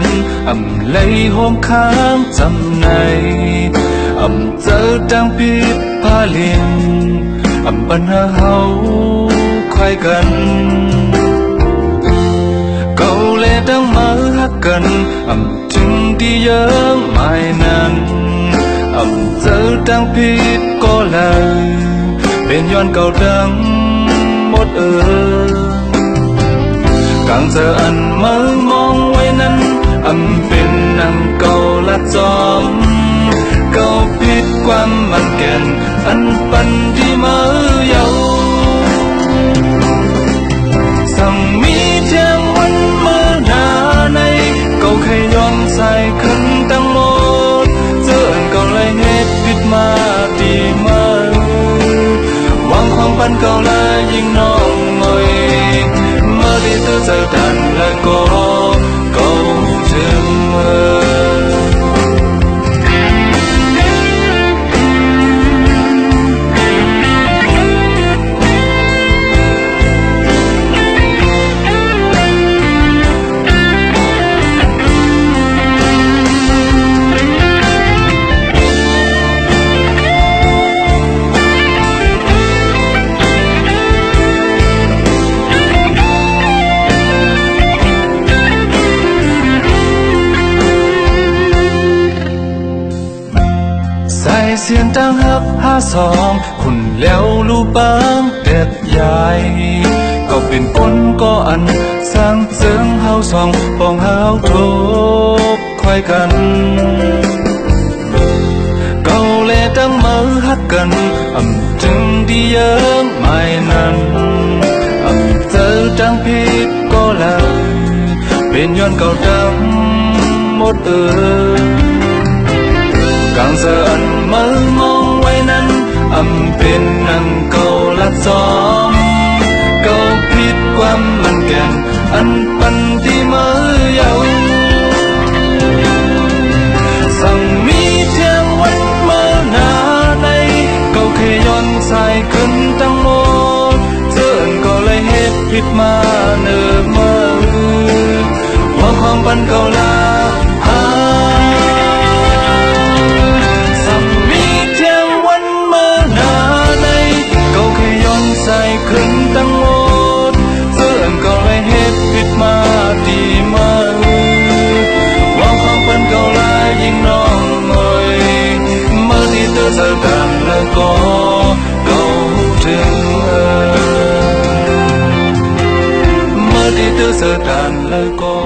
gần lấy hôm kháng dầm này giờ đang biết pha liền bần hơ hậu khoai gần câu lệ đang mơ hát gần chừng đi nhớ mai nàn giờ đang biết có lời bên nhon cầu đang một càng giờ ăn mơ mong quay năn bên nằm cầu lát gió cầu biết qua màn kèn ăn bần đi mơ dâu rằng mi theo vẫn mơ nà này cầu khay nhon dài khấn tăng một giờ ăn cầu lại hết biết mà đi mơ quang khoang ban cầu là những nong ngồi mơ đi từ giờ đàn lời có câu trường mơ xiên tăng hấp há sòng khùn leo lu băng đẹp dài cậu bên quân có ăn sang dưỡng hao sòng bong hao thuốc khoai cần cậu lệ tăng mơ hát cần chừng đi nhớ mai năn giờ trang phít có lời bên nhon cậu trắng một càng giờ ăn mơ mong quay năn bên nắng cầu lát gió cầu biết qua màn kèn ăn bần đi mơ dâu rằng mi theo vẫn mơ nà này cầu khê nhon dài cơn tăng một giờ ăn cầu lấy hết biết mà nở mơ hoa khoang ban cầu là dài khấn tăng một giờ ăn cầu lại hết biết mà đi mơ quang khoang phân cầu lại những nong ngồi mơ đi từ giờ đàn lời có câu trường mơ đi từ giờ đàn lời có